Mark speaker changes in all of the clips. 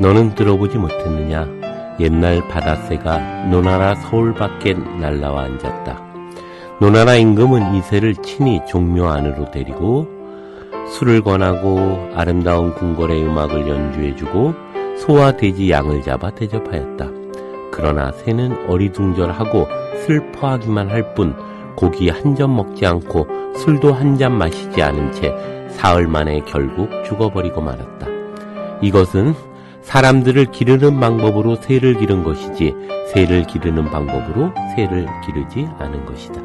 Speaker 1: 너는 들어보지 못했느냐? 옛날 바다새가 노나라 서울 밖에 날라와 앉았다. 노나라 임금은 이 새를 친히 종묘 안으로 데리고 술을 권하고 아름다운 궁궐의 음악을 연주해주고 소와 돼지 양을 잡아 대접하였다. 그러나 새는 어리둥절하고 슬퍼하기만 할 뿐 고기 한 점 먹지 않고 술도 한 잔 마시지 않은 채 사흘 만에 결국 죽어버리고 말았다. 이것은 사람들을 기르는 방법으로 새를 기른 것이지 새를 기르는 방법으로 새를 기르지 않은 것이다.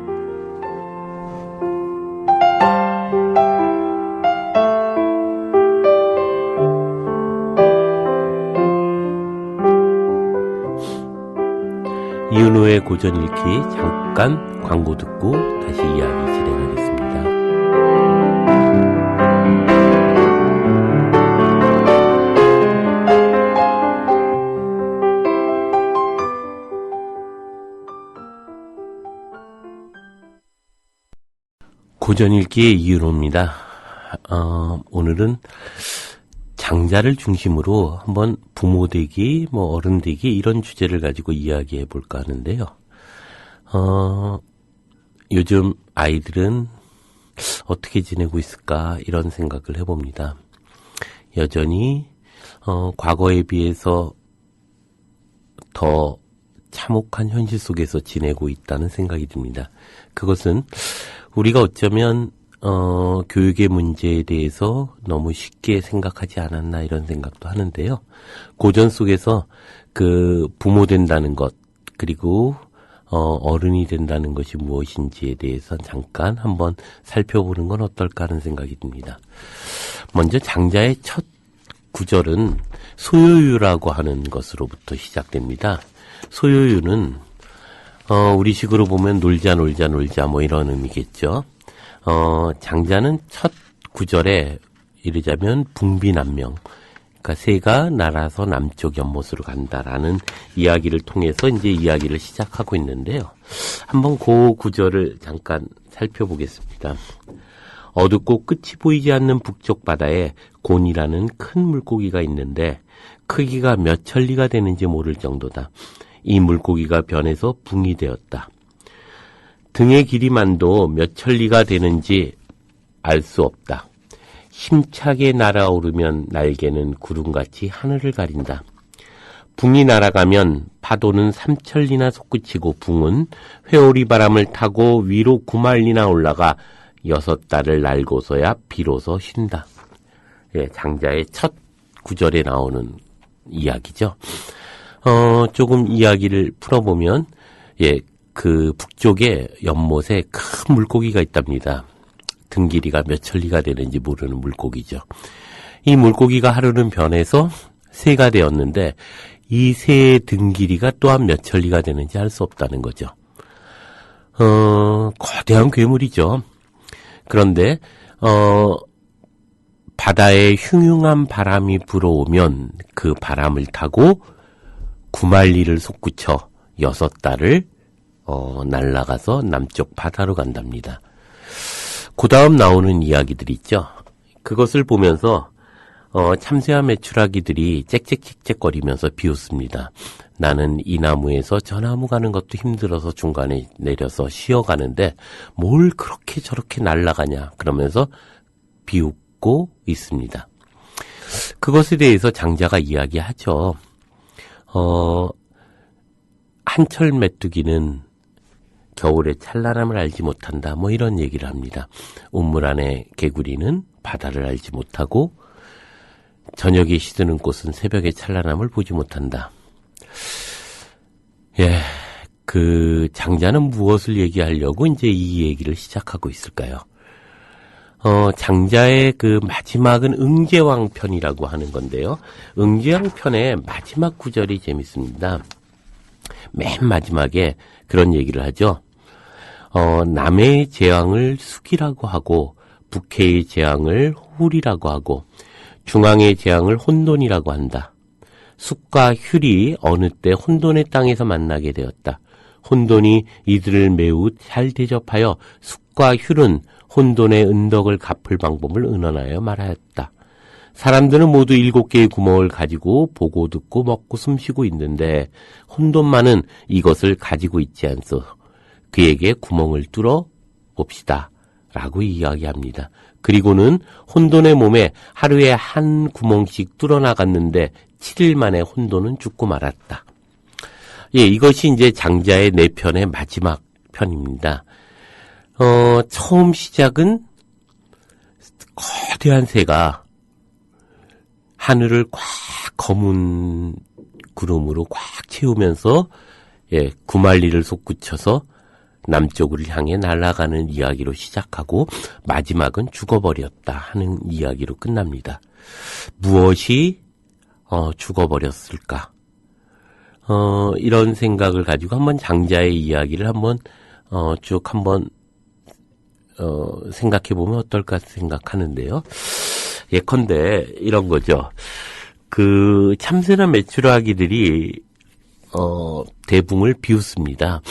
Speaker 1: 이은호의 고전 읽기 잠깐 광고 듣고 다시 이야기 진행하겠습니다. 고전 읽기의 이은호입니다. 오늘은 장자를 중심으로 한번 부모 되기, 어른 되기 이런 주제를 가지고 이야기해 볼까 하는데요. 요즘 아이들은 어떻게 지내고 있을까 이런 생각을 해봅니다. 여전히 과거에 비해서 더 참혹한 현실 속에서 지내고 있다는 생각이 듭니다. 그것은 우리가 어쩌면 교육의 문제에 대해서 너무 쉽게 생각하지 않았나 이런 생각도 하는데요. 고전 속에서 그 부모 된다는 것 그리고 어른이 된다는 것이 무엇인지에 대해서 잠깐 한번 살펴보는 건 어떨까 하는 생각이 듭니다. 먼저 장자의 첫 구절은 소요유라고 하는 것으로부터 시작됩니다. 소요유는 우리식으로 보면 놀자 이런 의미겠죠. 장자는 첫 구절에 이르자면 북비남명, 그러니까 새가 날아서 남쪽 연못으로 간다라는 이야기를 통해서 이제 이야기를 시작하고 있는데요. 한번 그 구절을 잠깐 살펴보겠습니다. 어둡고 끝이 보이지 않는 북쪽 바다에 곤이라는 큰 물고기가 있는데 크기가 몇 천리가 되는지 모를 정도다. 이 물고기가 변해서 붕이 되었다. 등의 길이만도 몇 천리가 되는지 알 수 없다. 힘차게 날아오르면 날개는 구름같이 하늘을 가린다. 붕이 날아가면 파도는 3천리나 솟구치고 붕은 회오리 바람을 타고 위로 9만리나 올라가 6달을 날고서야 비로소 쉰다. 장자의 첫 구절에 나오는 이야기죠. 조금 이야기를 풀어보면, 그 북쪽에 연못에 큰 물고기가 있답니다. 등 길이가 몇 천리가 되는지 모르는 물고기죠. 이 물고기가 하루는 변해서 새가 되었는데 이 새의 등 길이가 또한 몇 천리가 되는지 알 수 없다는 거죠. 거대한 괴물이죠. 그런데 바다에 흉흉한 바람이 불어오면 그 바람을 타고 9만리를 솟구쳐 6달을 날아가서 남쪽 바다로 간답니다. 그 다음 나오는 이야기들이 있죠. 그것을 보면서 참새와 메추라기들이 짹짹짹짹거리면서 비웃습니다. 나는 이 나무에서 저 나무 가는 것도 힘들어서 중간에 내려서 쉬어가는데 뭘 그렇게 저렇게 날아가냐 그러면서 비웃고 있습니다. 그것에 대해서 장자가 이야기하죠. 한철 메뚜기는 겨울의 찬란함을 알지 못한다. 이런 얘기를 합니다. 우물 안의 개구리는 바다를 알지 못하고 저녁에 시드는 꽃은 새벽의 찬란함을 보지 못한다. 그 장자는 무엇을 얘기하려고 이제 이 얘기를 시작하고 있을까요? 장자의 그 마지막은 응제왕 편이라고 하는 건데요. 응제왕 편의 마지막 구절이 재밌습니다. 맨 마지막에 그런 얘기를 하죠. 남해의 재앙을 숙이라고 하고 북해의 재앙을 홀이라고 하고 중앙의 재앙을 혼돈이라고 한다. 숙과 휼이 어느 때 혼돈의 땅에서 만나게 되었다. 혼돈이 이들을 매우 잘 대접하여 숙과 휼은 혼돈의 은덕을 갚을 방법을 의논하여 말하였다. 사람들은 모두 7개의 구멍을 가지고 보고 듣고 먹고 숨쉬고 있는데 혼돈만은 이것을 가지고 있지 않소. 그에게 구멍을 뚫어 봅시다. 라고 이야기합니다. 그리고는 혼돈의 몸에 하루에 한 구멍씩 뚫어나갔는데 7일 만에 혼돈은 죽고 말았다. 예, 이것이 이제 장자의 4편의 마지막 편입니다. 처음 시작은 거대한 새가 하늘을 꽉 검은 구름으로 꽉 채우면서 예, 구말리를 솟구쳐서 남쪽을 향해 날아가는 이야기로 시작하고 마지막은 죽어버렸다 하는 이야기로 끝납니다. 무엇이 죽어버렸을까? 이런 생각을 가지고 한번 장자의 이야기를 한번 쭉 한번 생각해보면 어떨까 생각하는데요. 예컨대 이런 거죠. 그 참새나 메추라기들이 대붕을 비웃습니다.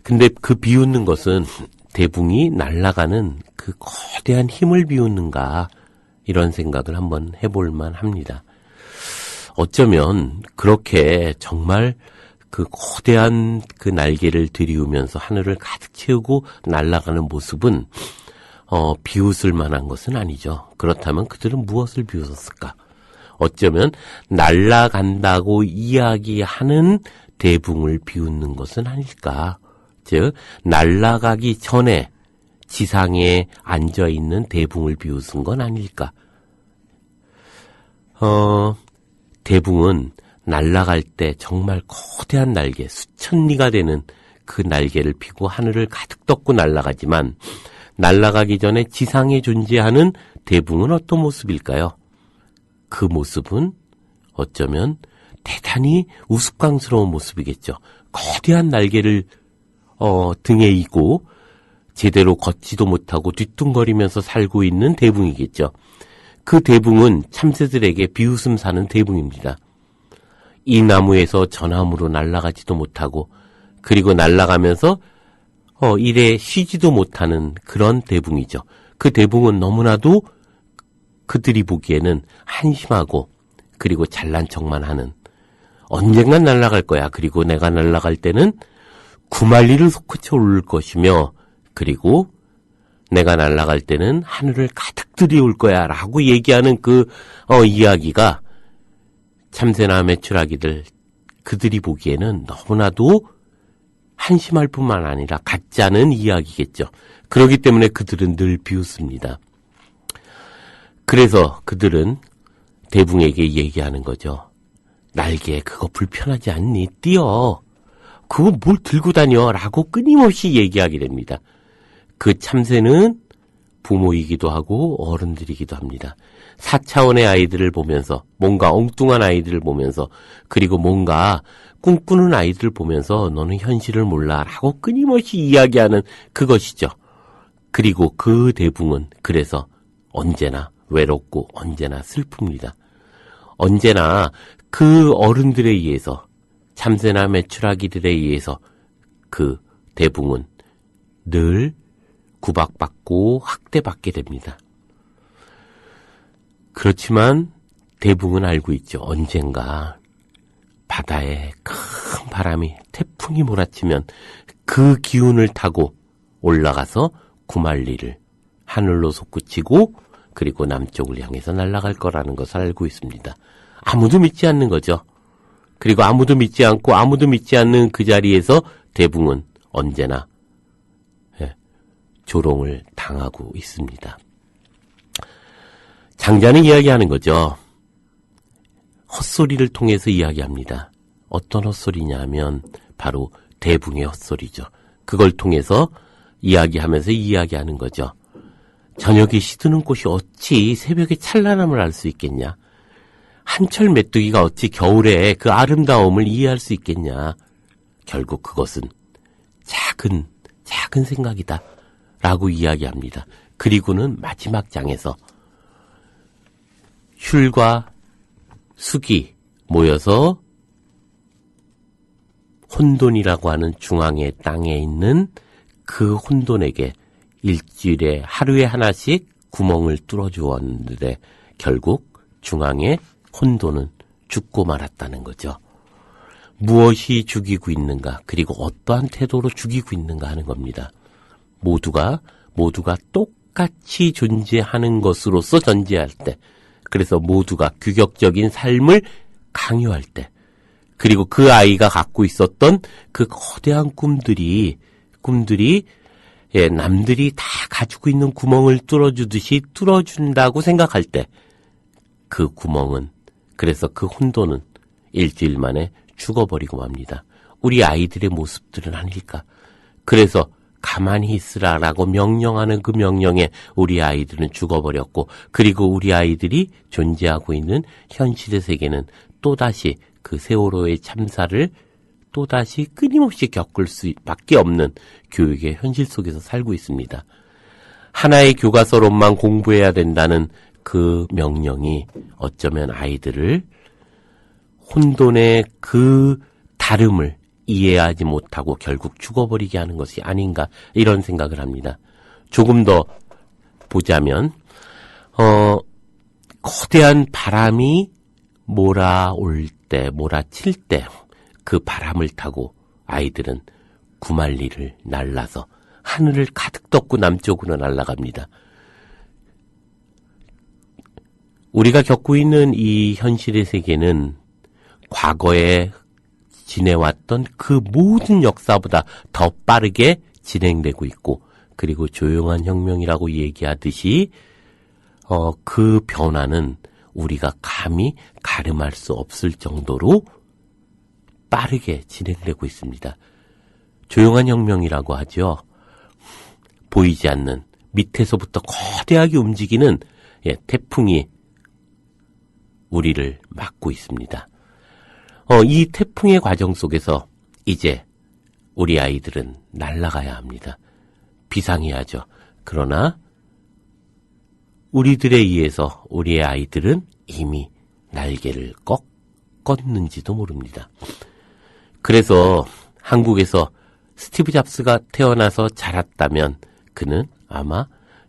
Speaker 1: 근데 그 비웃는 것은 대붕이 날아가는 그 거대한 힘을 비웃는가 이런 생각을 한번 해볼만 합니다. 어쩌면 그렇게 정말 그 거대한 그 날개를 들이우면서 하늘을 가득 채우고 날아가는 모습은 비웃을 만한 것은 아니죠. 그렇다면 그들은 무엇을 비웃었을까? 어쩌면 날아간다고 이야기하는 대붕을 비웃는 것은 아닐까? 즉 날아가기 전에 지상에 앉아있는 대붕을 비웃은 건 아닐까? 대붕은 날아갈 때 정말 거대한 날개, 수천 리가 되는 그 날개를 펴고 하늘을 가득 덮고 날아가지만 날아가기 전에 지상에 존재하는 대붕은 어떤 모습일까요? 그 모습은 어쩌면 대단히 우스꽝스러운 모습이겠죠. 거대한 날개를 등에 이고 제대로 걷지도 못하고 뒤뚱거리면서 살고 있는 대붕이겠죠. 그 대붕은 참새들에게 비웃음 사는 대붕입니다. 이 나무에서 저 나무로 날아가지도 못하고 그리고 날아가면서 이래 쉬지도 못하는 그런 대붕이죠. 그 대붕은 너무나도 그들이 보기에는 한심하고 그리고 잘난 척만 하는 언젠간 날아갈 거야. 그리고 내가 날아갈 때는 구말리를 솟구쳐 오를 것이며 그리고 내가 날아갈 때는 하늘을 가득 들이올 거야 라고 얘기하는 그 이야기가 참새나 메추라기들 그들이 보기에는 너무나도 한심할 뿐만 아니라 같지 않은 이야기겠죠. 그렇기 때문에 그들은 늘 비웃습니다. 그래서 그들은 대붕에게 얘기하는 거죠. 날개 그거 불편하지 않니? 뛰어. 그거 뭘 들고 다녀? 라고 끊임없이 얘기하게 됩니다. 그 참새는 부모이기도 하고 어른들이기도 합니다. 4차원의 아이들을 보면서 뭔가 엉뚱한 아이들을 보면서 그리고 뭔가 꿈꾸는 아이들을 보면서 너는 현실을 몰라 라고 끊임없이 이야기하는 그것이죠. 그리고 그 대붕은 그래서 언제나 외롭고 언제나 슬픕니다. 언제나 그 어른들에 의해서 참새나 메추라기들에 의해서 그 대붕은 늘 구박받고 학대받게 됩니다. 그렇지만 대붕은 알고 있죠. 언젠가 바다에 큰 바람이 태풍이 몰아치면 그 기운을 타고 올라가서 구말리를 하늘로 솟구치고 그리고 남쪽을 향해서 날아갈 거라는 것을 알고 있습니다. 아무도 믿지 않는 거죠. 그리고 아무도 믿지 않고 아무도 믿지 않는 그 자리에서 대붕은 언제나 조롱을 당하고 있습니다. 장자는 이야기하는 거죠. 헛소리를 통해서 이야기합니다. 어떤 헛소리냐 하면 바로 대붕의 헛소리죠. 그걸 통해서 이야기하면서 이야기하는 거죠. 저녁에 시드는 꽃이 어찌 새벽에 찬란함을 알 수 있겠냐? 한철 메뚜기가 어찌 겨울에 그 아름다움을 이해할 수 있겠냐? 결국 그것은 작은 생각이다. 라고 이야기합니다. 그리고는 마지막 장에서 슌과 숙이 모여서 혼돈이라고 하는 중앙의 땅에 있는 그 혼돈에게 일주일에 하루에 하나씩 구멍을 뚫어주었는데 결국 중앙의 혼돈은 죽고 말았다는 거죠. 무엇이 죽이고 있는가, 그리고 어떠한 태도로 죽이고 있는가 하는 겁니다. 모두가 똑같이 존재하는 것으로서 전제할 때, 그래서 모두가 규격적인 삶을 강요할 때, 그리고 그 아이가 갖고 있었던 그 거대한 꿈들이 남들이 다 가지고 있는 구멍을 뚫어주듯이 뚫어준다고 생각할 때, 그 구멍은, 그래서 그 혼돈은 일주일 만에 죽어버리고 맙니다. 우리 아이들의 모습들은 아닐까? 그래서 가만히 있으라라고 명령하는 그 명령에 우리 아이들은 죽어버렸고, 그리고 우리 아이들이 존재하고 있는 현실의 세계는 또다시 그 세월호의 참사를 또다시 끊임없이 겪을 수밖에 없는 교육의 현실 속에서 살고 있습니다. 하나의 교과서로만 공부해야 된다는 그 명령이 어쩌면 아이들을 혼돈의 그 다름을 이해하지 못하고 결국 죽어버리게 하는 것이 아닌가, 이런 생각을 합니다. 조금 더 보자면 거대한 바람이 몰아올 때, 몰아칠 때 그 바람을 타고 아이들은 구말리를 날라서 하늘을 가득 덮고 남쪽으로 날아갑니다. 우리가 겪고 있는 이 현실의 세계는 과거에 지내왔던 그 모든 역사보다 더 빠르게 진행되고 있고, 그리고 조용한 혁명이라고 얘기하듯이 그 변화는 우리가 감히 가름할 수 없을 정도로 빠르게 진행되고 있습니다. 조용한 혁명이라고 하죠. 보이지 않는 밑에서부터 거대하게 움직이는 태풍이 우리를 막고 있습니다. 이 태풍의 과정 속에서 이제 우리 아이들은 날아가야 합니다. 비상해야죠. 그러나 우리들에 의해서 우리의 아이들은 이미 날개를 꺾었는지도 모릅니다. 그래서 한국에서 스티브 잡스가 태어나서 자랐다면 그는 아마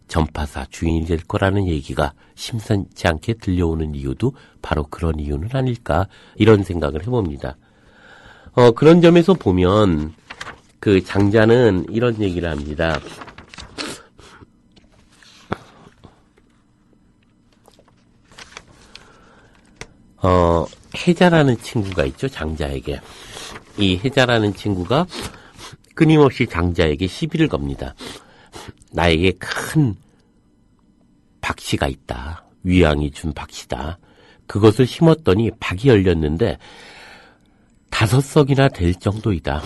Speaker 1: 전파사 주인이 될 거라는 얘기가 심상치 않게 들려오는 이유도 바로 그런 이유는 아닐까, 이런 생각을 해봅니다. 그런 점에서 보면 그 장자는 이런 얘기를 합니다. 혜자라는 친구가 있죠, 장자에게. 이 혜자라는 친구가 끊임없이 장자에게 시비를 겁니다. 나에게 큰 박씨가 있다. 위양이 준 박씨다. 그것을 심었더니 박이 열렸는데 5석이나 될 정도이다.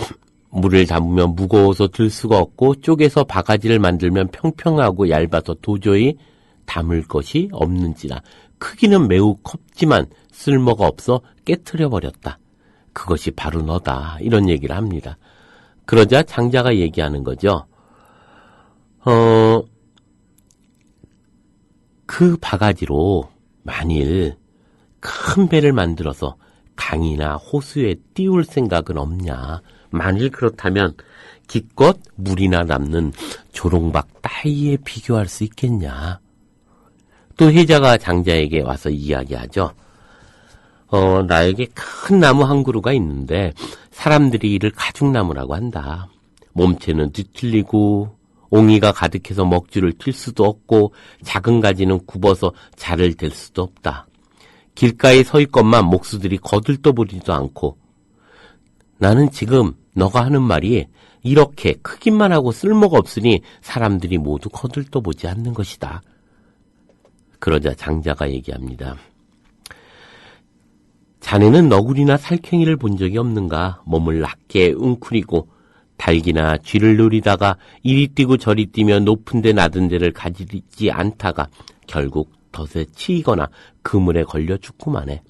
Speaker 1: 물을 담으면 무거워서 들 수가 없고, 쪼개서 바가지를 만들면 평평하고 얇아서 도저히 담을 것이 없는지라. 크기는 매우 컸지만 쓸모가 없어 깨트려 버렸다. 그것이 바로 너다. 이런 얘기를 합니다. 그러자 장자가 얘기하는 거죠. 그 바가지로 만일 큰 배를 만들어서 강이나 호수에 띄울 생각은 없냐. 만일 그렇다면 기껏 물이나 남는 조롱박 따위에 비교할 수 있겠냐. 또 혜자가 장자에게 와서 이야기하죠. 나에게 큰 나무 한 그루가 있는데 사람들이 이를 가죽나무라고 한다. 몸체는 뒤틀리고 옹이가 가득해서 먹줄을 튈 수도 없고 작은 가지는 굽어서 자를 댈 수도 없다. 길가에 서 있건만 목수들이 거들떠보지도 않고, 나는 지금 너가 하는 말이 이렇게 크기만 하고 쓸모가 없으니 사람들이 모두 거들떠보지 않는 것이다. 그러자 장자가 얘기합니다. 자네는 너구리나 살쾡이를 본 적이 없는가? 몸을 낮게 웅크리고 닭이나 쥐를 노리다가 이리 뛰고 저리 뛰며 높은 데 낮은 데를 가지지 않다가 결국 덫에 치이거나 그물에 걸려 죽고만 해.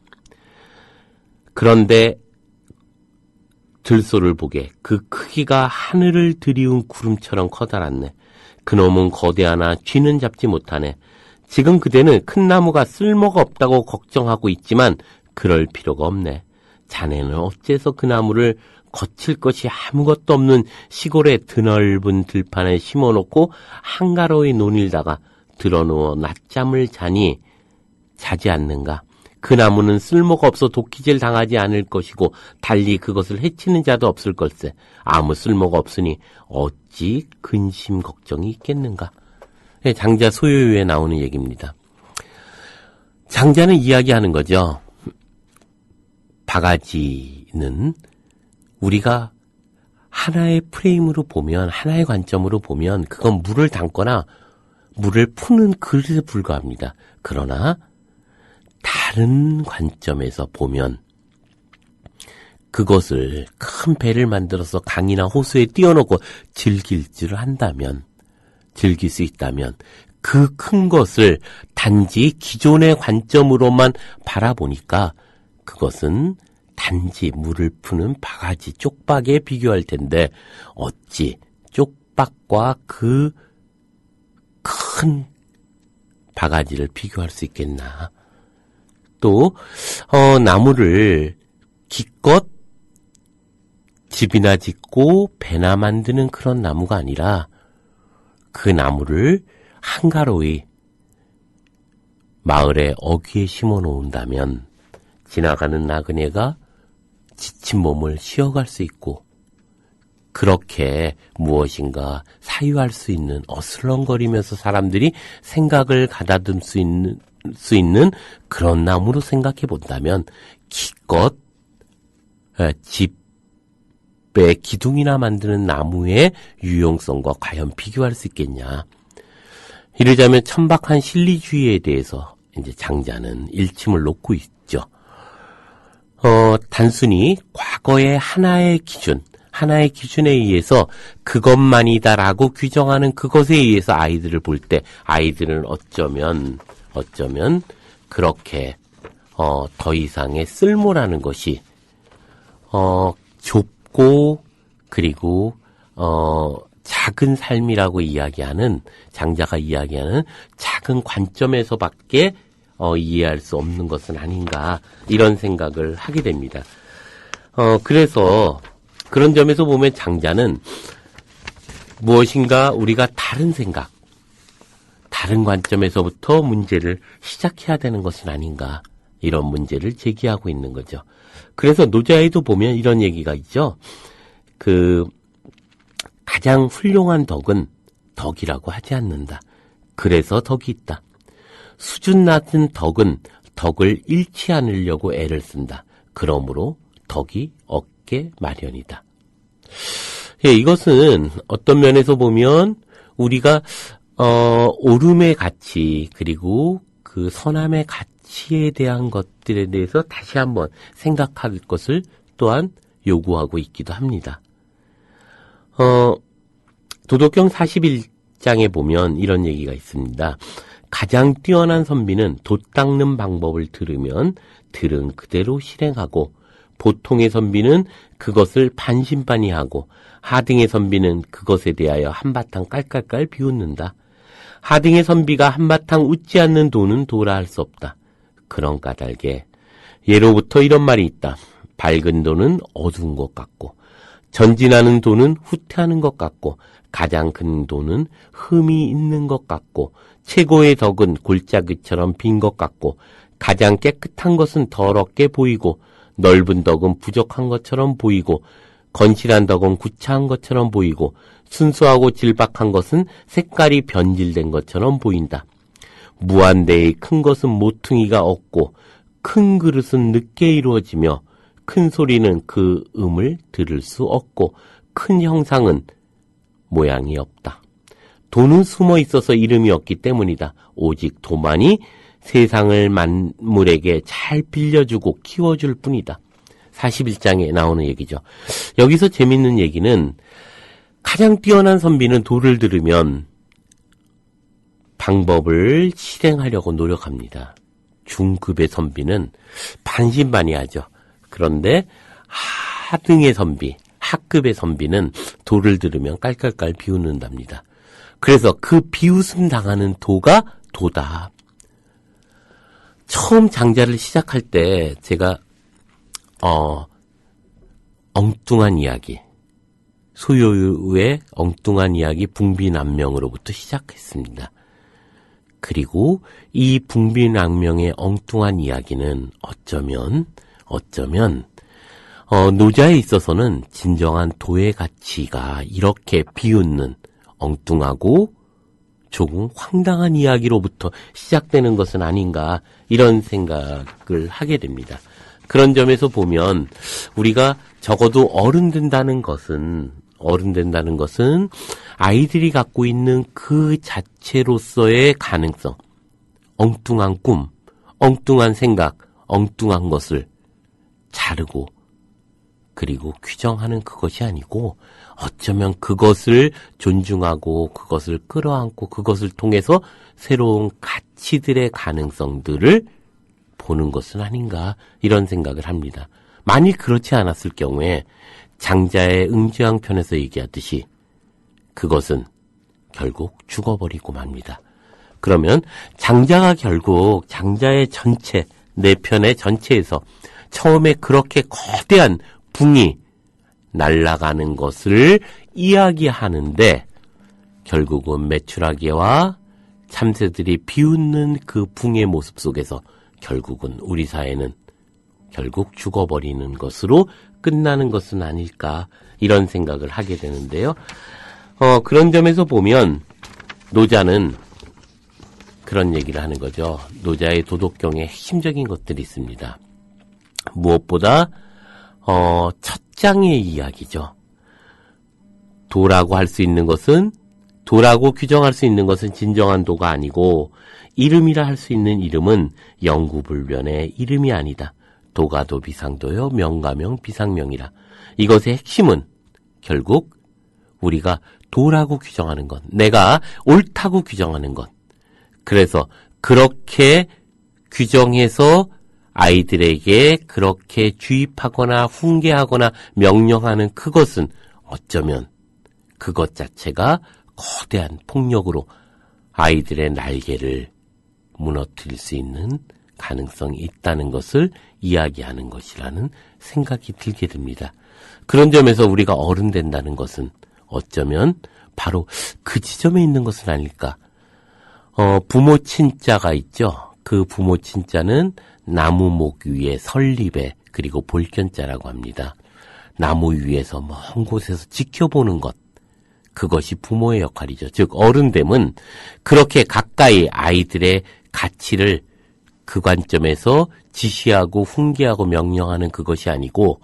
Speaker 1: 그런데 들소를 보게 그 크기가 하늘을 들이운 구름처럼 커다랗네. 그놈은 거대하나 쥐는 잡지 못하네. 지금 그대는 큰 나무가 쓸모가 없다고 걱정하고 있지만 그럴 필요가 없네. 자네는 어째서 그 나무를 거칠 것이 아무것도 없는 시골의 드넓은 들판에 심어놓고 한가로이 논일다가 드러누워 낮잠을 자니 자지 않는가? 그 나무는 쓸모가 없어 도끼질 당하지 않을 것이고 달리 그것을 해치는 자도 없을 걸세. 아무 쓸모가 없으니 어찌 근심 걱정이 있겠는가? 장자 소요유에 나오는 얘기입니다. 장자는 이야기하는 거죠. 바가지는 우리가 하나의 프레임으로 보면, 하나의 관점으로 보면 그건 물을 담거나 물을 푸는 그릇에 불과합니다. 그러나 다른 관점에서 보면 그것을 큰 배를 만들어서 강이나 호수에 띄워놓고 즐길 줄 한다면, 즐길 수 있다면 그 큰 것을 단지 기존의 관점으로만 바라보니까 그것은 단지 물을 푸는 바가지, 쪽박에 비교할 텐데 어찌 쪽박과 그 큰 바가지를 비교할 수 있겠나. 또 나무를 기껏 집이나 짓고 배나 만드는 그런 나무가 아니라 그 나무를 한가로이 마을의 어귀에 심어 놓은다면 지나가는 나그네가 지친 몸을 쉬어갈 수 있고 그렇게 무엇인가 사유할 수 있는, 어슬렁거리면서 사람들이 생각을 가다듬을 수 있는 그런 나무로 생각해 본다면 기껏 집에 기둥이나 만드는 나무의 유용성과 과연 비교할 수 있겠냐. 이러자면 천박한 실리주의에 대해서 이제 장자는 일침을 놓고 있죠. 단순히 과거의 하나의 기준에 의해서 그것만이다라고 규정하는 그것에 의해서 아이들을 볼 때 아이들은 어쩌면 그렇게 더 이상의 쓸모라는 것이 좁고 그리고 작은 삶이라고 이야기하는, 장자가 이야기하는 작은 관점에서밖에 이해할 수 없는 것은 아닌가, 이런 생각을 하게 됩니다. 그래서 그런 점에서 보면 장자는 무엇인가 우리가 다른 생각, 다른 관점에서부터 문제를 시작해야 되는 것은 아닌가, 이런 문제를 제기하고 있는 거죠. 그래서 노자에도 보면 이런 얘기가 있죠. 가장 훌륭한 덕은 덕이라고 하지 않는다. 그래서 덕이 있다. 수준 낮은 덕은 덕을 잃지 않으려고 애를 쓴다. 그러므로 덕이 얻게 마련이다. 예, 이것은 어떤 면에서 보면 우리가 옳음의 가치 그리고 그 선함의 가치에 대한 것들에 대해서 다시 한번 생각할 것을 또한 요구하고 있기도 합니다. 도덕경 41장에 보면 이런 얘기가 있습니다. 가장 뛰어난 선비는 돛 닦는 방법을 들으면 들은 그대로 실행하고, 보통의 선비는 그것을 반신반의하고, 하등의 선비는 그것에 대하여 한바탕 깔깔깔 비웃는다. 하등의 선비가 한바탕 웃지 않는 도는 도라 할 수 없다. 그런 까닭에 예로부터 이런 말이 있다. 밝은 도는 어두운 것 같고, 전진하는 도는 후퇴하는 것 같고, 가장 큰 도는 흠이 있는 것 같고, 최고의 덕은 골짜기처럼 빈 것 같고, 가장 깨끗한 것은 더럽게 보이고, 넓은 덕은 부족한 것처럼 보이고, 건실한 덕은 구차한 것처럼 보이고, 순수하고 질박한 것은 색깔이 변질된 것처럼 보인다. 무한대의 큰 것은 모퉁이가 없고, 큰 그릇은 늦게 이루어지며, 큰 소리는 그 음을 들을 수 없고, 큰 형상은 모양이 없다. 도는 숨어 있어서 이름이 없기 때문이다. 오직 도만이 세상을 만물에게 잘 빌려주고 키워줄 뿐이다. 41장에 나오는 얘기죠. 여기서 재밌는 얘기는 가장 뛰어난 선비는 도를 들으면 방법을 실행하려고 노력합니다. 중급의 선비는 반신반의하죠. 그런데 하등의 선비, 하급의 선비는 도를 들으면 깔깔깔 비웃는답니다. 그래서 그 비웃음 당하는 도가 도다. 처음 장자를 시작할 때 제가 엉뚱한 이야기, 소요의 엉뚱한 이야기 붕비난명으로부터 시작했습니다. 그리고 이 붕빈왕명의 엉뚱한 이야기는 어쩌면 노자에 있어서는 진정한 도의 가치가 이렇게 비웃는 엉뚱하고 조금 황당한 이야기로부터 시작되는 것은 아닌가 이런 생각을 하게 됩니다. 그런 점에서 보면 우리가 적어도 어른 된다는 것은 아이들이 갖고 있는 그 자체로서의 가능성, 엉뚱한 꿈, 엉뚱한 생각, 엉뚱한 것을 자르고 그리고 규정하는 그것이 아니고 어쩌면 그것을 존중하고 그것을 끌어안고 그것을 통해서 새로운 가치들의 가능성들을 보는 것은 아닌가 이런 생각을 합니다. 만일 그렇지 않았을 경우에 장자의 응지왕편에서 얘기하듯이 그것은 결국 죽어버리고 맙니다. 그러면 장자가 결국 장자의 전체, 네 편의 전체에서 처음에 그렇게 거대한 붕이 날아가는 것을 이야기하는데 결국은 메추라기와 참새들이 비웃는 그 붕의 모습 속에서 결국은 우리 사회는 결국 죽어버리는 것으로 끝나는 것은 아닐까 이런 생각을 하게 되는데요. 그런 점에서 보면 노자는 그런 얘기를 하는 거죠. 노자의 도덕경에 핵심적인 것들이 있습니다. 무엇보다 첫 장의 이야기죠. 도라고 할 수 있는 것은 도라고 규정할 수 있는 것은 진정한 도가 아니고 이름이라 할 수 있는 이름은 영구불변의 이름이 아니다. 도가 도비상도요 명가명 비상명이라. 이것의 핵심은 결국 우리가 도라고 규정하는 것, 내가 옳다고 규정하는 것. 그래서 그렇게 규정해서 아이들에게 그렇게 주입하거나 훈계하거나 명령하는 그것은 어쩌면 그것 자체가 거대한 폭력으로 아이들의 날개를 무너뜨릴 수 있는 가능성이 있다는 것을 이야기하는 것이라는 생각이 들게 됩니다. 그런 점에서 우리가 어른 된다는 것은 어쩌면 바로 그 지점에 있는 것은 아닐까. 부모 친자가 있죠. 그 부모 친자는 나무목 위에 설립에 그리고 볼견자라고 합니다. 나무 위에서 먼 곳에서 지켜보는 것. 그것이 부모의 역할이죠. 즉 어른됨은 그렇게 가까이 아이들의 가치를 그 관점에서 지시하고 훈계하고 명령하는 그것이 아니고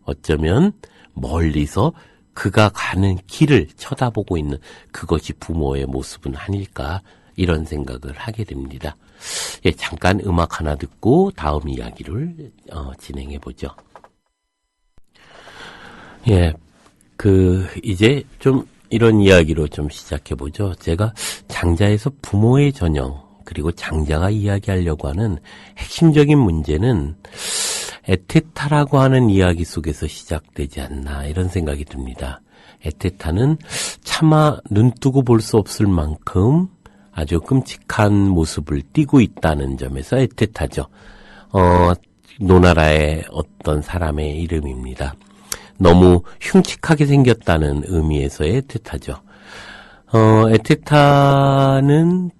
Speaker 1: 어쩌면 멀리서 그가 가는 길을 쳐다보고 있는 그것이 부모의 모습은 아닐까 이런 생각을 하게 됩니다. 예, 잠깐 음악 하나 듣고 다음 이야기를 진행해 보죠. 예, 이제 좀 이런 이야기로 좀 시작해 보죠. 제가 장자에서 부모의 전형 그리고 장자가 이야기하려고 하는 핵심적인 문제는 에테타라고 하는 이야기 속에서 시작되지 않나 이런 생각이 듭니다. 에테타는 차마 눈뜨고 볼 수 없을 만큼 아주 끔찍한 모습을 띠고 있다는 점에서 에테타죠. 노나라의 어떤 사람의 이름입니다. 너무 흉측하게 생겼다는 의미에서의 에테타죠. 에테타는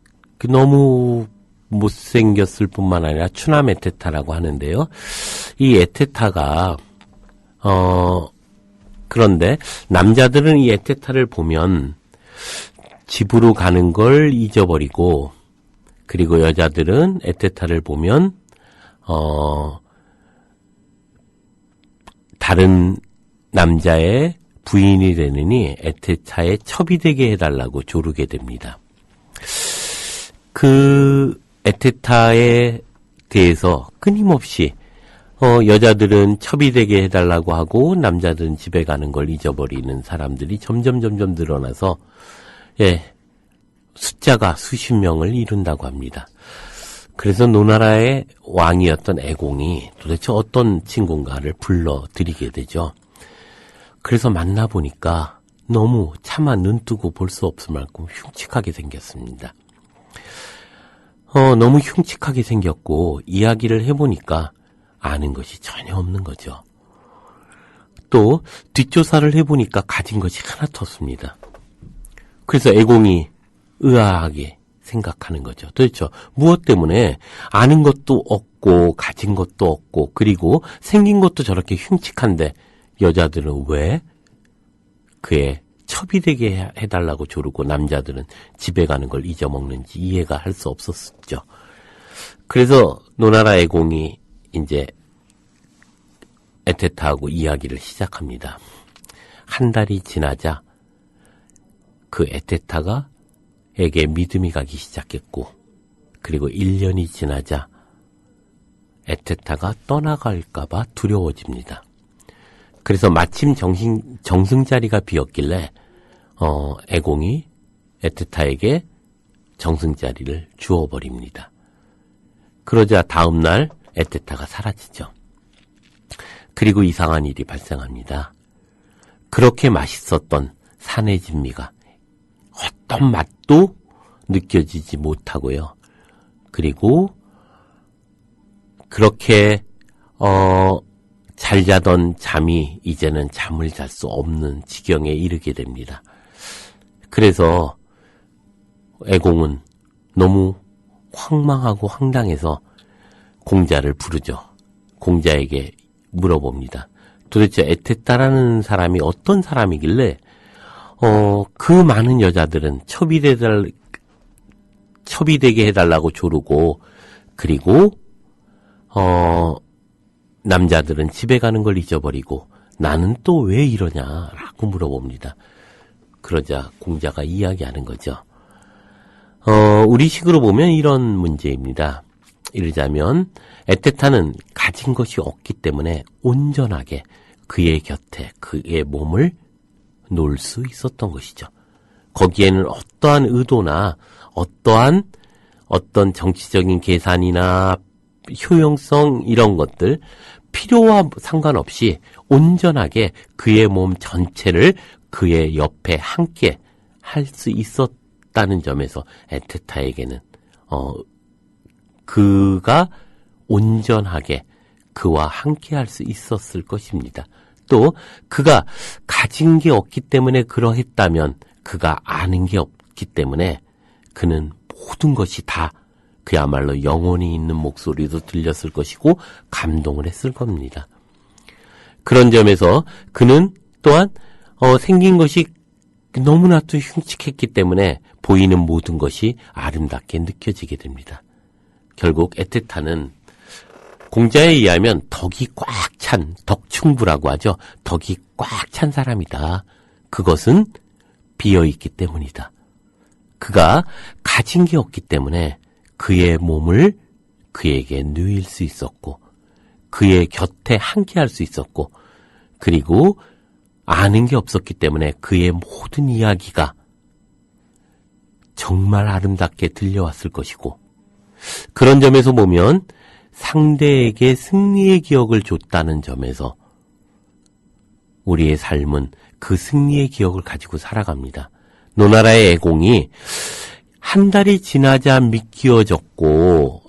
Speaker 1: 너무 못생겼을 뿐만 아니라 추남 에테타라고 하는데요. 이 에테타가 그런데 남자들은 이 에테타를 보면 집으로 가는 걸 잊어버리고 그리고 여자들은 에테타를 보면 다른 남자의 부인이 되느니 에테타의 첩이 되게 해달라고 조르게 됩니다. 그 에테타에 대해서 끊임없이 여자들은 첩이 되게 해달라고 하고 남자들은 집에 가는 걸 잊어버리는 사람들이 점점 늘어나서 숫자가 수십 명을 이룬다고 합니다. 그래서 노나라의 왕이었던 애공이 도대체 어떤 친구인가를 불러들이게 되죠. 그래서 만나보니까 너무 차마 눈뜨고 볼 수 없을 만큼 흉측하게 생겼습니다. 너무 흉측하게 생겼고 이야기를 해보니까 아는 것이 전혀 없는 거죠. 또 뒷조사를 해보니까 가진 것이 하나도 없습니다. 그래서 애공이 의아하게 생각하는 거죠. 도대체 무엇 때문에 아는 것도 없고 가진 것도 없고 그리고 생긴 것도 저렇게 흉측한데 여자들은 왜 그의 첩이 되게 해달라고 조르고 남자들은 집에 가는 걸 잊어먹는지 이해가 할 수 없었죠. 그래서 노나라 애공이 이제 에테타하고 이야기를 시작합니다. 한 달이 지나자 그 에테타가 에게 믿음이 가기 시작했고 그리고 1년이 지나자 에테타가 떠나갈까봐 두려워집니다. 그래서 마침 정승자리가 비었길래 애공이 에테타에게 정승자리를 주어버립니다. 그러자 다음 날 에테타가 사라지죠. 그리고 이상한 일이 발생합니다. 그렇게 맛있었던 산의 진미가 어떤 맛도 느껴지지 못하고요. 그리고 그렇게 잘 자던 잠이 이제는 잠을 잘 수 없는 지경에 이르게 됩니다. 그래서 애공은 너무 황망하고 황당해서 공자를 부르죠. 공자에게 물어봅니다. 도대체 에테타라는 사람이 어떤 사람이길래 그 많은 여자들은 첩이 되게 해달라고 조르고 그리고 남자들은 집에 가는 걸 잊어버리고 나는 또 왜 이러냐라고 물어봅니다. 그러자 공자가 이야기하는 거죠. 우리식으로 보면 이런 문제입니다. 이르자면 에테타는 가진 것이 없기 때문에 온전하게 그의 곁에 그의 몸을 놓을 수 있었던 것이죠. 거기에는 어떠한 의도나 어떤 정치적인 계산이나 효용성 이런 것들 필요와 상관없이 온전하게 그의 몸 전체를 그의 옆에 함께 할 수 있었다는 점에서 에테타에게는 그가 온전하게 그와 함께 할 수 있었을 것입니다. 또 그가 가진 게 없기 때문에 그러했다면 그가 아는 게 없기 때문에 그는 모든 것이 다 그야말로 영혼이 있는 목소리도 들렸을 것이고 감동을 했을 겁니다. 그런 점에서 그는 또한 생긴 것이 너무나도 흉측했기 때문에 보이는 모든 것이 아름답게 느껴지게 됩니다. 결국 에테타는 공자에 의하면 덕이 꽉 찬 덕충부라고 하죠. 덕이 꽉 찬 사람이다. 그것은 비어있기 때문이다. 그가 가진 게 없기 때문에 그의 몸을 그에게 누일 수 있었고 그의 곁에 함께 할 수 있었고 그리고 아는 게 없었기 때문에 그의 모든 이야기가 정말 아름답게 들려왔을 것이고 그런 점에서 보면 상대에게 승리의 기억을 줬다는 점에서 우리의 삶은 그 승리의 기억을 가지고 살아갑니다. 노나라의 애공이 한 달이 지나자 믿어졌고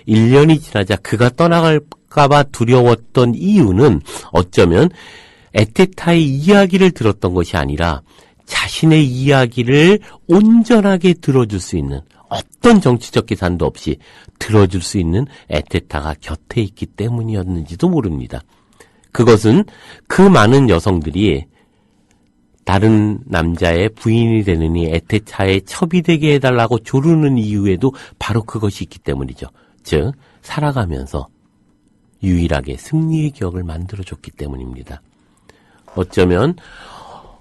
Speaker 1: 1년이 지나자 그가 떠나갈까봐 두려웠던 이유는 어쩌면 에테타의 이야기를 들었던 것이 아니라 자신의 이야기를 온전하게 들어줄 수 있는 어떤 정치적 계산도 없이 들어줄 수 있는 에테타가 곁에 있기 때문이었는지도 모릅니다. 그것은 그 많은 여성들이 다른 남자의 부인이 되느니 에테타의 첩이 되게 해달라고 조르는 이유에도 바로 그것이 있기 때문이죠. 즉 살아가면서 유일하게 승리의 기억을 만들어줬기 때문입니다. 어쩌면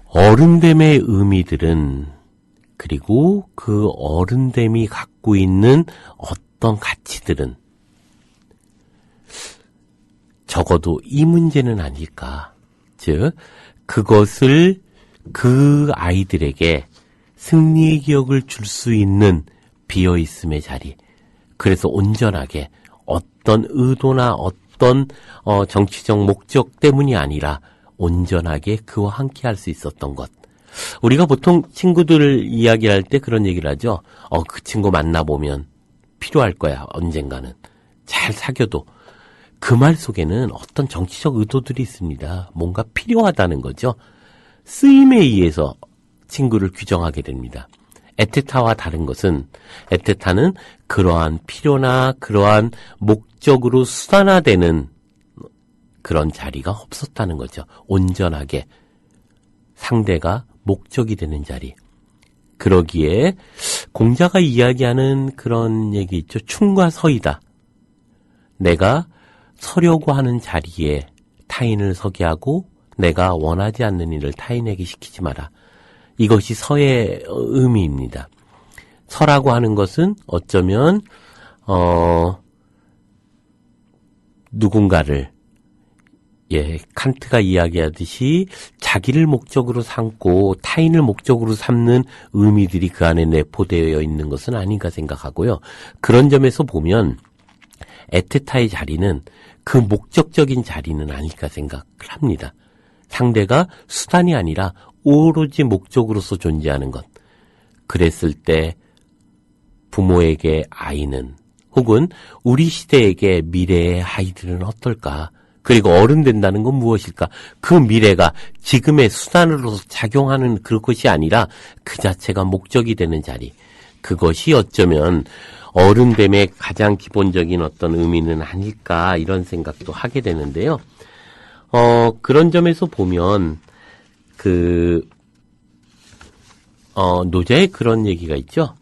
Speaker 1: 어른됨의 의미들은 그리고 그 어른됨이 갖고 있는 어떤 가치들은 적어도 이 문제는 아닐까. 즉 그것을 그 아이들에게 승리의 기억을 줄 수 있는 비어있음의 자리. 그래서 온전하게 어떤 의도나 어떤 정치적 목적 때문이 아니라 온전하게 그와 함께 할 수 있었던 것. 우리가 보통 친구들 이야기할 때 그런 얘기를 하죠. 그 친구 만나보면 필요할 거야. 언젠가는. 잘 사귀어도. 그 말 속에는 어떤 정치적 의도들이 있습니다. 뭔가 필요하다는 거죠. 쓰임에 의해서 친구를 규정하게 됩니다. 에테타와 다른 것은 에테타는 그러한 필요나 그러한 목적으로 수단화되는 그런 자리가 없었다는 거죠. 온전하게 상대가 목적이 되는 자리. 그러기에 공자가 이야기하는 그런 얘기 있죠. 충과 서이다. 내가 서려고 하는 자리에 타인을 서게 하고 내가 원하지 않는 일을 타인에게 시키지 마라. 이것이 서의 의미입니다. 서라고 하는 것은 어쩌면 누군가를 칸트가 이야기하듯이 자기를 목적으로 삼고 타인을 목적으로 삼는 의미들이 그 안에 내포되어 있는 것은 아닌가 생각하고요. 그런 점에서 보면 에테타의 자리는 그 목적적인 자리는 아닐까 생각을 합니다. 상대가 수단이 아니라 오로지 목적으로서 존재하는 것. 그랬을 때 부모에게 아이는 혹은 우리 시대에게 미래의 아이들은 어떨까? 그리고 어른 된다는 건 무엇일까? 그 미래가 지금의 수단으로서 작용하는 그런 것이 아니라 그 자체가 목적이 되는 자리. 그것이 어쩌면 어른됨의 가장 기본적인 어떤 의미는 아닐까 이런 생각도 하게 되는데요. 그런 점에서 보면 노자의 그런 얘기가 있죠.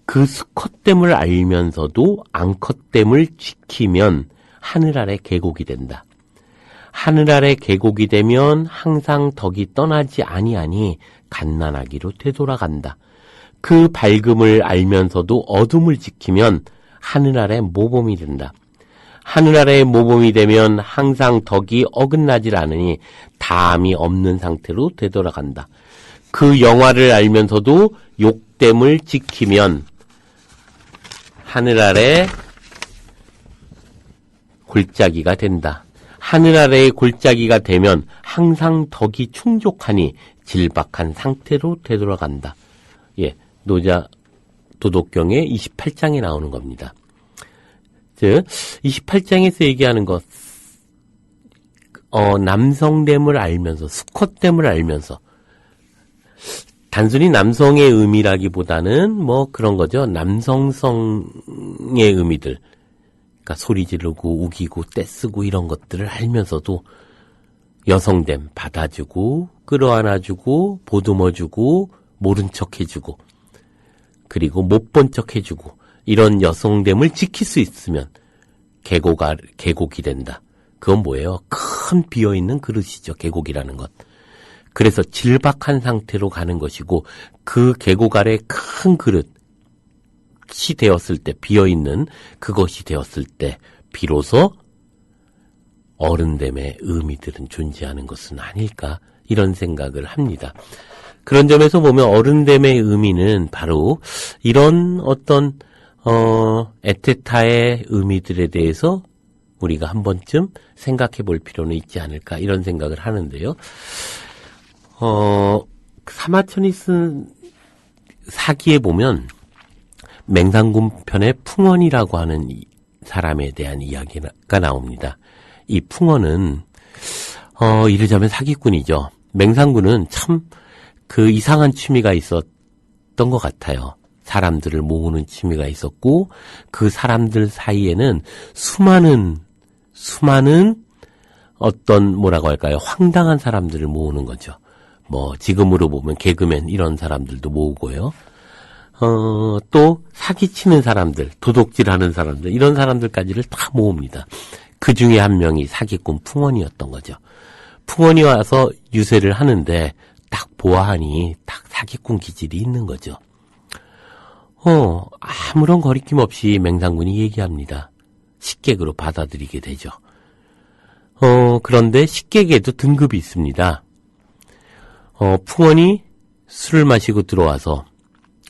Speaker 1: 그 수컷됨을 알면서도 암컷됨을 지키면 하늘 아래 계곡이 된다. 하늘 아래 계곡이 되면 항상 덕이 떠나지 아니하니 갓난아기로 되돌아간다. 그 밝음을 알면서도 어둠을 지키면 하늘 아래 모범이 된다. 하늘 아래 모범이 되면 항상 덕이 어긋나질 않으니 담이 없는 상태로 되돌아간다. 그 영화를 알면서도 욕됨을 지키면 하늘 아래 골짜기가 된다. 하늘 아래의 골짜기가 되면 항상 덕이 충족하니 질박한 상태로 되돌아간다. 노자 도덕경의 28장에 나오는 겁니다. 즉 28장에서 얘기하는 것, 남성됨을 알면서, 수컷됨을 알면서, 단순히 남성의 의미라기보다는 그런 거죠. 남성성의 의미들. 그러니까 소리 지르고 우기고 떼쓰고 이런 것들을 알면서도 여성됨 받아주고 끌어안아주고 보듬어주고 모른 척해주고 그리고 못 본 척해주고 이런 여성됨을 지킬 수 있으면 계곡이 된다. 그건 뭐예요? 큰 비어있는 그릇이죠. 계곡이라는 것. 그래서 질박한 상태로 가는 것이고 그 계곡 아래 큰 그릇이 되었을 때 비어있는 그것이 되었을 때 비로소 어른됨의 의미들은 존재하는 것은 아닐까 이런 생각을 합니다. 그런 점에서 보면 어른됨의 의미는 바로 이런 어떤 에테타의 의미들에 대해서 우리가 한 번쯤 생각해 볼 필요는 있지 않을까 이런 생각을 하는데요. 사마천이 쓴 사기에 보면 맹상군 편의 풍언이라고 하는 사람에 대한 이야기가 나옵니다. 이 풍언은 이르자면 사기꾼이죠. 맹상군은 참 그 이상한 취미가 있었던 것 같아요. 사람들을 모으는 취미가 있었고 그 사람들 사이에는 수많은 어떤 뭐라고 할까요? 황당한 사람들을 모으는 거죠. 지금으로 보면 개그맨 이런 사람들도 모으고요. 또 사기치는 사람들, 도둑질하는 사람들 이런 사람들까지를 다 모읍니다. 그 중에 한 명이 사기꾼 풍언이었던 거죠. 풍언이 와서 유세를 하는데 딱 보아하니 딱 사기꾼 기질이 있는 거죠. 아무런 거리낌 없이 맹상군이 얘기합니다. 식객으로 받아들이게 되죠. 그런데 식객에도 등급이 있습니다. 풍언이 술을 마시고 들어와서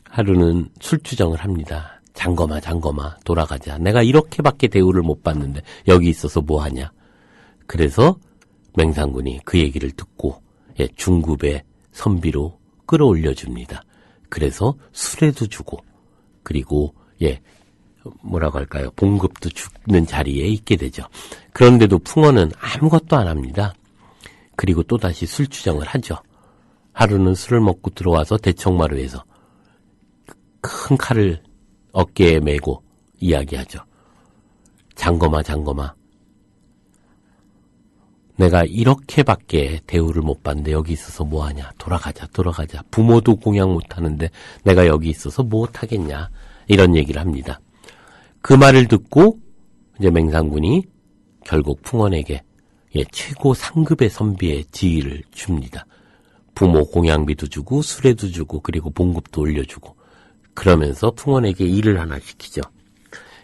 Speaker 1: 하루는 술주정을 합니다. 장검아 돌아가자. 내가 이렇게밖에 대우를 못 받는데 여기 있어서 뭐하냐. 그래서 맹상군이 그 얘기를 듣고 중급의 선비로 끌어올려줍니다. 그래서 술에도 주고 그리고 뭐라고 할까요? 봉급도 주는 자리에 있게 되죠. 그런데도 풍언은 아무것도 안 합니다. 그리고 또다시 술주정을 하죠. 하루는 술을 먹고 들어와서 대청마루에서 큰 칼을 어깨에 메고 이야기하죠. 장검아, 내가 이렇게밖에 대우를 못 받는데 여기 있어서 뭐하냐. 돌아가자. 부모도 공양 못하는데 내가 여기 있어서 못하겠냐. 이런 얘기를 합니다. 그 말을 듣고 이제 맹상군이 결국 풍원에게 최고 상급의 선비의 지위를 줍니다. 부모 공양비도 주고 수레도 주고 그리고 봉급도 올려주고 그러면서 풍원에게 일을 하나 시키죠.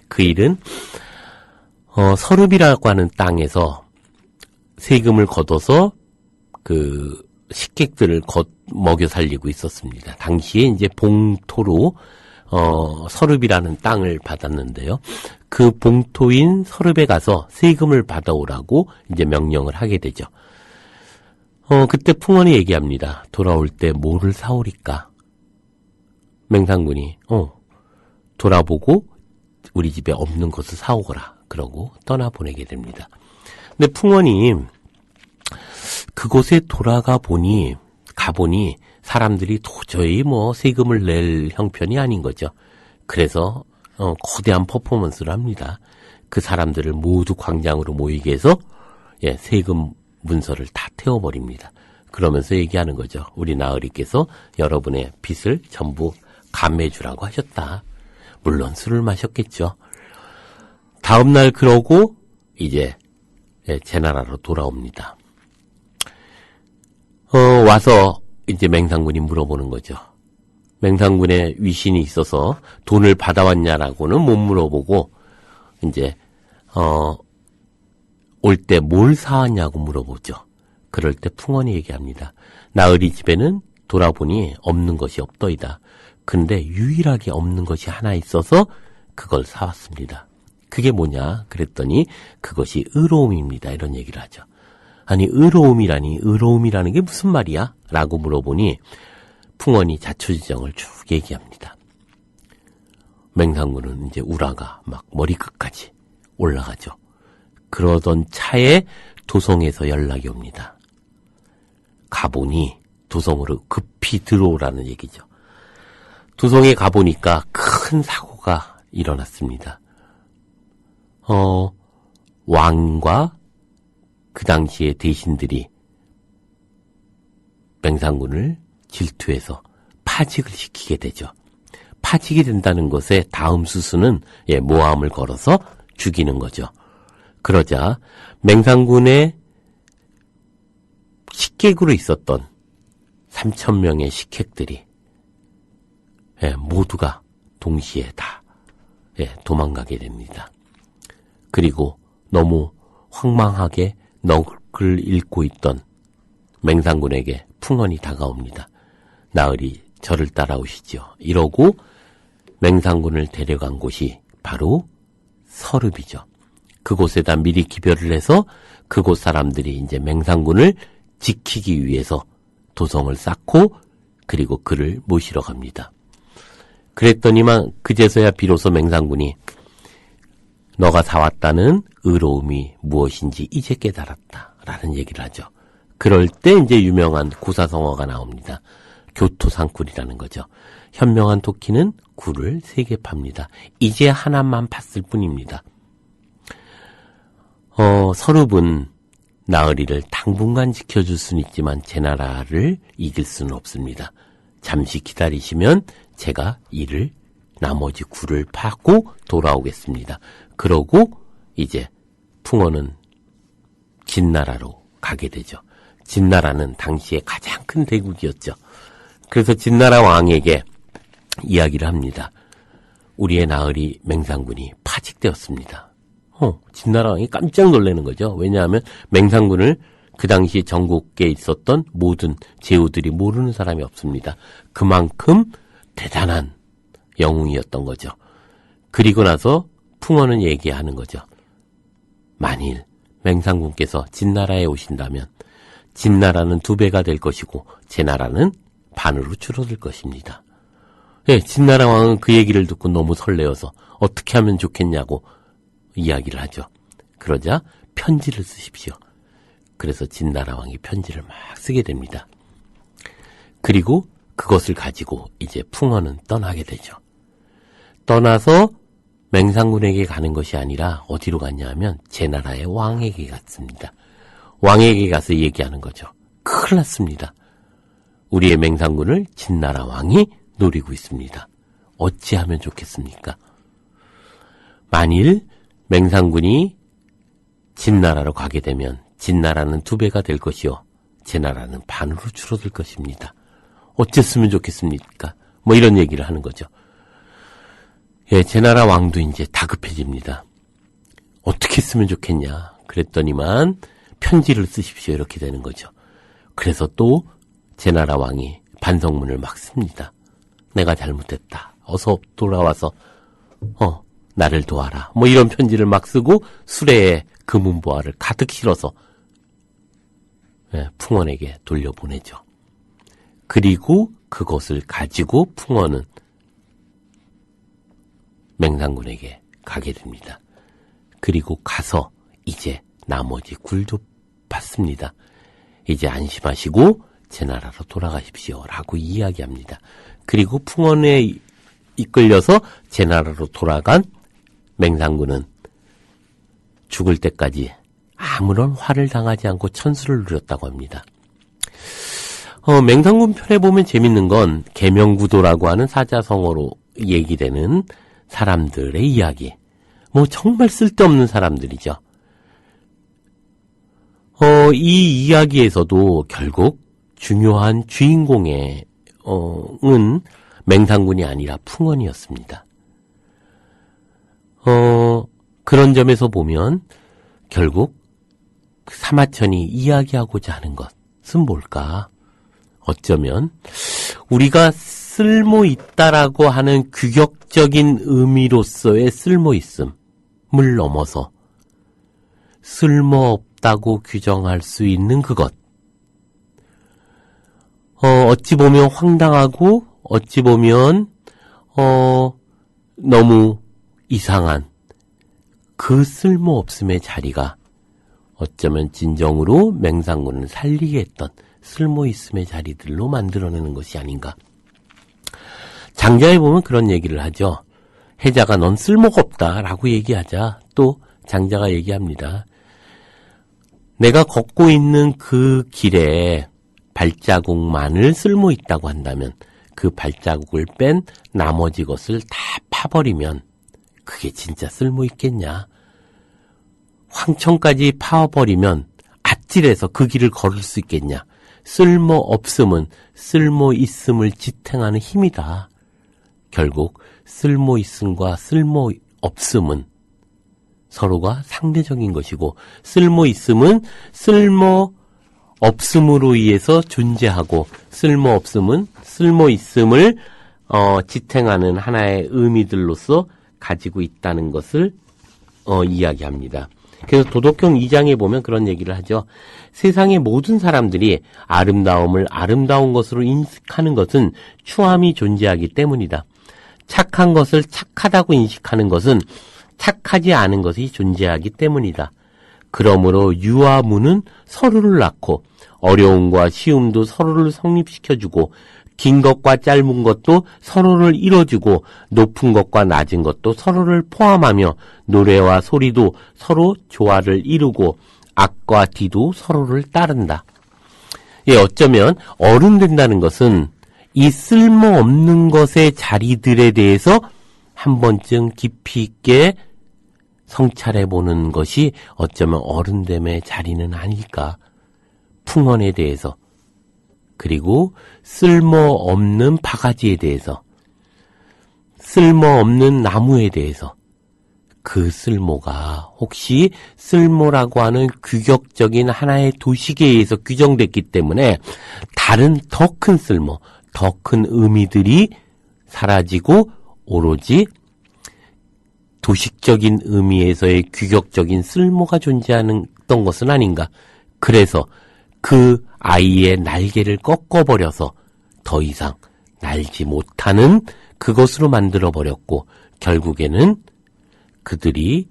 Speaker 1: 그 일은 서릅이라고 하는 땅에서 세금을 걷어서 그 식객들을 먹여 살리고 있었습니다. 당시에 이제 봉토로 서릅이라는 땅을 받았는데요. 그 봉토인 서릅에 가서 세금을 받아오라고 이제 명령을 하게 되죠. 그때 풍원이 얘기합니다. 돌아올 때 뭐를 사오리까? 맹상군이 돌아보고 우리 집에 없는 것을 사오거라. 그러고 떠나보내게 됩니다. 근데 풍원이 그곳에 가보니 사람들이 도저히 세금을 낼 형편이 아닌 거죠. 그래서 거대한 퍼포먼스를 합니다. 그 사람들을 모두 광장으로 모이게 해서 세금 문서를 다 태워버립니다. 그러면서 얘기하는 거죠. 우리 나으리께서 여러분의 빚을 전부 감해주라고 하셨다. 물론 술을 마셨겠죠. 다음날 그러고 이제 제나라로 돌아옵니다. 와서 이제 맹상군이 물어보는 거죠. 맹상군의 위신이 있어서 돈을 받아왔냐라고는 못 물어보고 이제 올 때 뭘 사왔냐고 물어보죠. 그럴 때 풍원이 얘기합니다. 나으리 집에는 돌아보니 없는 것이 없더이다. 근데 유일하게 없는 것이 하나 있어서 그걸 사왔습니다. 그게 뭐냐 그랬더니 그것이 의로움입니다. 이런 얘기를 하죠. 아니 의로움이라는 게 무슨 말이야? 라고 물어보니 풍원이 자초지정을 쭉 얘기합니다. 맹상군은 이제 우라가 막 머리끝까지 올라가죠. 그러던 차에 도성에서 연락이 옵니다. 가보니 도성으로 급히 들어오라는 얘기죠. 도성에 가보니까 큰 사고가 일어났습니다. 왕과 그 당시의 대신들이 맹상군을 질투해서 파직을 시키게 되죠. 파직이 된다는 것의 다음 수순은 모함을 걸어서 죽이는 거죠. 그러자 맹상군의 식객으로 있었던 3,000명의 식객들이 모두가 동시에 다 도망가게 됩니다. 그리고 너무 황망하게 넋을 잃고 있던 맹상군에게 풍원이 다가옵니다. 나으리 저를 따라오시죠. 이러고 맹상군을 데려간 곳이 바로 서릅이죠. 그곳에다 미리 기별을 해서 그곳 사람들이 이제 맹상군을 지키기 위해서 도성을 쌓고 그리고 그를 모시러 갑니다. 그랬더니만 그제서야 비로소 맹상군이 너가 사왔다는 의로움이 무엇인지 이제 깨달았다 라는 얘기를 하죠. 그럴 때 이제 유명한 구사성어가 나옵니다. 교토상굴이라는 거죠. 현명한 토끼는 굴을 3개 팝니다. 이제 하나만 팠을 뿐입니다. 서릅은 나으리를 당분간 지켜줄 수는 있지만 제나라를 이길 수는 없습니다. 잠시 기다리시면 제가 이를 나머지 굴을 파고 돌아오겠습니다. 그러고 이제 풍원은 진나라로 가게 되죠. 진나라는 당시에 가장 큰 대국이었죠. 그래서 진나라 왕에게 이야기를 합니다. 우리의 나으리 맹상군이 파직되었습니다. 진나라 왕이 깜짝 놀라는 거죠. 왜냐하면 맹상군을 그 당시 전국에 있었던 모든 제후들이 모르는 사람이 없습니다. 그만큼 대단한 영웅이었던 거죠. 그리고 나서 풍원은 얘기하는 거죠. 만일 맹상군께서 진나라에 오신다면 진나라는 2배가 될 것이고 제 나라는 반으로 줄어들 것입니다. 진나라 왕은 그 얘기를 듣고 너무 설레어서 어떻게 하면 좋겠냐고 이야기를 하죠. 그러자 편지를 쓰십시오. 그래서 진나라 왕이 편지를 막 쓰게 됩니다. 그리고 그것을 가지고 이제 풍원은 떠나게 되죠. 떠나서 맹상군에게 가는 것이 아니라 어디로 갔냐 하면 제 나라의 왕에게 갔습니다. 왕에게 가서 얘기하는 거죠. 큰일 났습니다. 우리의 맹상군을 진나라 왕이 노리고 있습니다. 어찌하면 좋겠습니까? 만일 맹상군이 진나라로 가게 되면 진나라는 2배가 될 것이요. 제 나라는 반으로 줄어들 것입니다. 어쨌으면 좋겠습니까? 뭐 이런 얘기를 하는 거죠. 예, 제 나라 왕도 이제 다급해집니다. 어떻게 했으면 좋겠냐. 그랬더니만 편지를 쓰십시오. 이렇게 되는 거죠. 그래서 또 제 나라 왕이 반성문을 막 씁니다. 내가 잘못했다. 어서 돌아와서 나를 도와라. 뭐 이런 편지를 막 쓰고 수레에 금은보화를 가득 실어서 풍원에게 돌려보내죠. 그리고 그것을 가지고 풍원은 맹상군에게 가게 됩니다. 그리고 가서 이제 나머지 굴도 받습니다. 이제 안심하시고 제 나라로 돌아가십시오 라고 이야기합니다. 그리고 풍원에 이끌려서 제 나라로 돌아간 맹상군은 죽을 때까지 아무런 화를 당하지 않고 천수를 누렸다고 합니다. 맹상군 편에 보면 재밌는 건 계명구도라고 하는 사자성어로 얘기되는 사람들의 이야기. 뭐 정말 쓸데없는 사람들이죠. 이 이야기에서도 결국 중요한 주인공의 은 맹상군이 아니라 풍원이었습니다. 그런 점에서 보면 결국 사마천이 이야기하고자 하는 것은 뭘까? 어쩌면 우리가 쓸모있다라고 하는 규격적인 의미로서의 쓸모있음을 넘어서 쓸모없다고 규정할 수 있는 그것. 어찌 보면 황당하고 어찌 보면 너무 이상한 그 쓸모없음의 자리가 어쩌면 진정으로 맹상군을 살리게 했던 쓸모있음의 자리들로 만들어내는 것이 아닌가. 장자에 보면 그런 얘기를 하죠. 해자가 넌 쓸모가 없다라고 얘기하자 또 장자가 얘기합니다. 내가 걷고 있는 그 길에 발자국만을 쓸모있다고 한다면 그 발자국을 뺀 나머지 것을 다 파버리면 그게 진짜 쓸모있겠냐. 황천까지 파버리면 아찔해서 그 길을 걸을 수 있겠냐. 쓸모없음은 쓸모있음을 지탱하는 힘이다. 결국 쓸모있음과 쓸모없음은 서로가 상대적인 것이고 쓸모있음은 쓸모없음으로 의해서 존재하고 쓸모없음은 쓸모있음을 지탱하는 하나의 의미들로서 가지고 있다는 것을 이야기합니다. 그래서 도덕경 2장에 보면 그런 얘기를 하죠. 세상의 모든 사람들이 아름다움을 아름다운 것으로 인식하는 것은 추함이 존재하기 때문이다. 착한 것을 착하다고 인식하는 것은 착하지 않은 것이 존재하기 때문이다. 그러므로 유와 무는 서로를 낳고 어려움과 쉬움도 서로를 성립시켜주고 긴 것과 짧은 것도 서로를 이뤄주고 높은 것과 낮은 것도 서로를 포함하며 노래와 소리도 서로 조화를 이루고 악과 뒤도 서로를 따른다. 예, 어쩌면 어른 된다는 것은 이 쓸모없는 것의 자리들에 대해서 한 번쯤 깊이 있게 성찰해보는 것이 어쩌면 어른됨의 자리는 아닐까. 풍원에 대해서 그리고 쓸모없는 바가지에 대해서 쓸모없는 나무에 대해서 그 쓸모가 혹시 쓸모라고 하는 규격적인 하나의 도식에 의해서 규정됐기 때문에 다른 더 큰 쓸모, 더 큰 의미들이 사라지고 오로지 도식적인 의미에서의 규격적인 쓸모가 존재하는 것은 아닌가. 그래서 그 아이의 날개를 꺾어버려서 더 이상 날지 못하는 그것으로 만들어버렸고 결국에는 그들이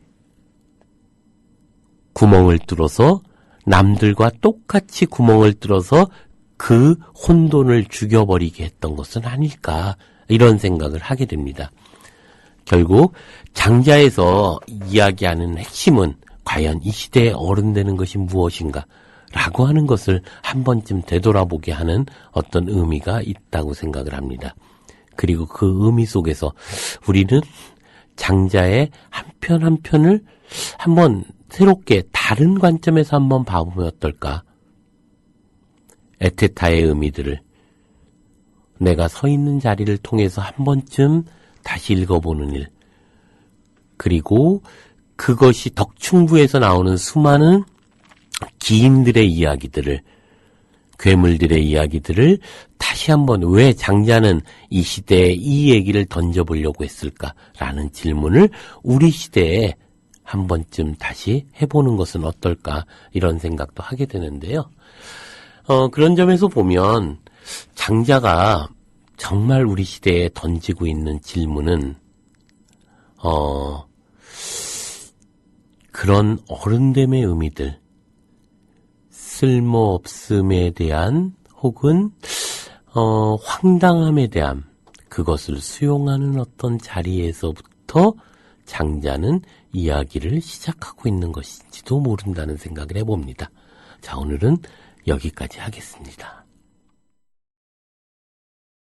Speaker 1: 구멍을 뚫어서 남들과 똑같이 구멍을 뚫어서 그 혼돈을 죽여버리게 했던 것은 아닐까 이런 생각을 하게 됩니다. 결국 장자에서 이야기하는 핵심은 과연 이 시대에 어른 되는 것이 무엇인가 라고 하는 것을 한 번쯤 되돌아보게 하는 어떤 의미가 있다고 생각을 합니다. 그리고 그 의미 속에서 우리는 장자의 한 편 한 편을 한번 새롭게 다른 관점에서 한번 봐보면 어떨까? 에테타의 의미들을 내가 서 있는 자리를 통해서 한 번쯤 다시 읽어보는 일. 그리고 그것이 덕충부에서 나오는 수많은 기인들의 이야기들을, 괴물들의 이야기들을 다시 한번 왜 장자는 이 시대에 이 얘기를 던져보려고 했을까라는 질문을 우리 시대에 한 번쯤 다시 해보는 것은 어떨까 이런 생각도 하게 되는데요. 그런 점에서 보면 장자가 정말 우리 시대에 던지고 있는 질문은 그런 어른됨의 의미들, 쓸모없음에 대한 혹은 황당함에 대한 그것을 수용하는 어떤 자리에서부터 장자는 이야기를 시작하고 있는 것인지도 모른다는 생각을 해봅니다. 자, 오늘은 여기까지 하겠습니다.